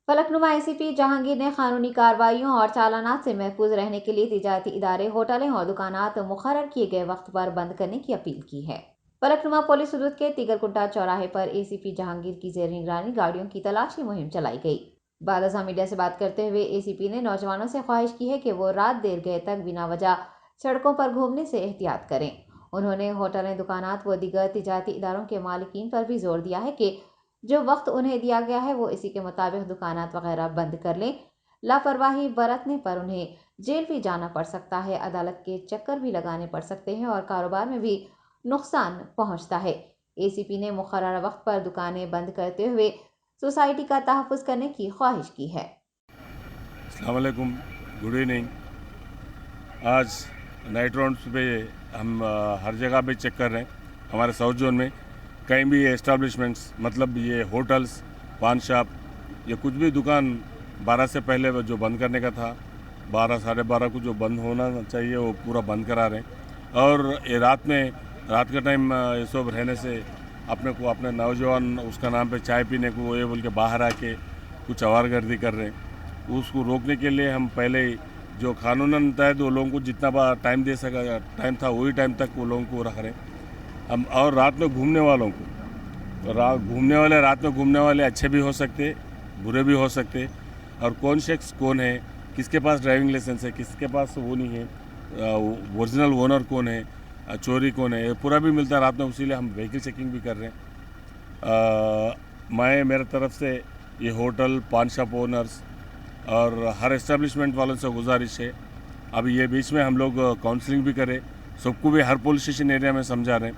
Falaknuma ACP Jahangir ने कानूनी कार्रवाइयों और चालानात से महफूज रहने के लिए तिजारती इदारे, होटलें और दुकानात मुकर्रर किए गए वक्त पर बंद करने की अपील की है। फलकनुमा पुलिस हदूद के तिगरकुंटा चौराहे पर एसीपी जहांगीर की जेर निगरानी गाड़ियों की तलाशी मुहिम चलाई गई। बाद अज़ां मीडिया से बात करते हुए एसीपी ने नौजवानों से ख्वाहिश की है कि वो रात देर गए तक बिना वजह सड़कों पर घूमने से एहतियात करें। उन्होंने होटलें, दुकानात व दीगर तिजारती इदारों के मालिकीन पर भी जोर दिया है कि जो वक्त उन्हें दिया गया है वो इसी के मुताबिक दुकानात वगैरह बंद कर लें। लापरवाही बरतने पर उन्हें जेल भी जाना पड़ सकता है, अदालत के चक्कर भी लगाने पड़ सकते हैं और कारोबार में भी नुकसान पहुंचता है। एसीपी ने मुकर्रर वक्त पर दुकानें बंद करते हुए सोसाइटी का तहफ़्फ़ुज़ करने की ख्वाहिश की है। अस्सलाम वालेकुम, गुड इवनिंग। आज नाइट राउंड्स पे हम हर जगह पे चेक कर रहे हैं। हमारे साउथ जोन में कहीं भी एस्टेब्लिशमेंट्स, मतलब ये होटल्स, पान शॉप, ये कुछ भी दुकान 12 से पहले जो बंद करने का था, 12 साढ़े 12 को जो बंद होना चाहिए वो पूरा बंद करा रहे हैं। और ये रात का टाइम ये सब रहने से अपने नौजवान उसका नाम पे चाय पीने को ये बोल के बाहर आके कुछ आवारगर्दी कर रहे हैं। उसको रोकने के लिए हम पहले ही जो कानूनन तहत वो लोगों को जितना टाइम दे सका टाइम था वही टाइम तक वो लोगों को रख रहे हैं हम। और रात में घूमने वालों को, रात में घूमने वाले अच्छे भी हो सकते, बुरे भी हो सकते। और कौन शख्स कौन है, किसके पास ड्राइविंग लाइसेंस है, किसके पास वो नहीं है, ओरिजिनल ओनर कौन है, चोरी कौन है, ये पूरा भी मिलता है रात में। इसीलिए हम व्हीकल चेकिंग भी कर रहे हैं। मेरे तरफ से ये होटल, पान शॉप ओनर्स और हर एस्टेब्लिशमेंट वालों से गुजारिश है, अभी ये बीच में हम लोग काउंसलिंग भी करें, सबको भी हर पुलिस स्टेशन एरिया में समझा रहे हैं।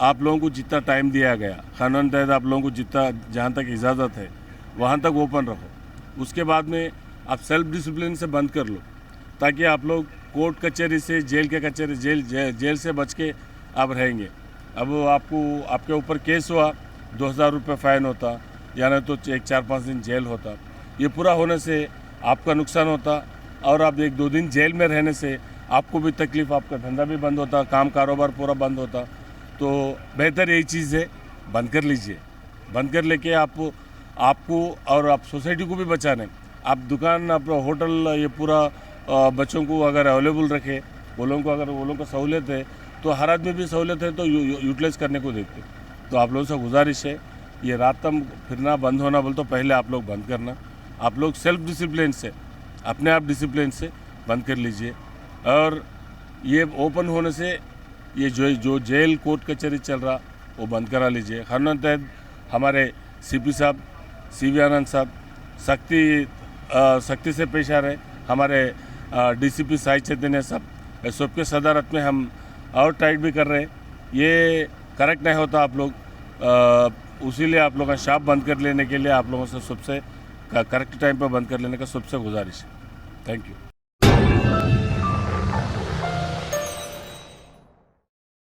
आप लोगों को जितना टाइम दिया गया कानून तहत, आप लोगों को जितना जहाँ तक इजाज़त है वहाँ तक ओपन रखो। उसके बाद में आप सेल्फ डिसिप्लिन से बंद कर लो, ताकि आप लोग कोर्ट कचहरी से, जेल से बच के आप रहेंगे। अब आपके ऊपर केस हुआ, 2000 रुपये फ़ाइन होता, या नहीं तो 4-5 दिन जेल होता। ये पूरा होने से आपका नुकसान होता और आप 1-2 दिन जेल में रहने से आपको भी तकलीफ़, आपका धंधा भी बंद होता, काम कारोबार पूरा बंद होता। तो बेहतर यही चीज़ है, बंद कर लीजिए। बंद कर लेके आपको और आप सोसाइटी को भी बचा रहे हैं। आप दुकान, आप होटल, ये पूरा बच्चों को अगर अवेलेबल रखे, वो लोगों को सहूलियत है तो हर आदमी भी सहूलियत है तो यूटिलाइज़ करने को देखते। तो आप लोगों से गुजारिश है, ये रात तक फिरना बंद होना बोल तो पहले आप लोग बंद करना। आप लोग सेल्फ डिसिप्लिन से, अपने आप डिसिप्लिन से बंद कर लीजिए। और ये ओपन होने से ये जो जेल कोर्ट कचहरी चल रहा वो बंद करा लीजिए। कानून तहत हमारे सीपी साहब, CV आनंद साहब सख्ती से पेश आ रहे। हमारे DCP साई चैतन्य साहब, सबके सदारत में हम और टाइट भी कर रहे हैं। ये करेक्ट नहीं होता आप लोग, उसीलिए आप लोगों का शॉप बंद कर लेने के लिए आप लोगों से सबसे करेक्ट टाइम पर बंद कर लेने का सबसे गुजारिश है। Thank you.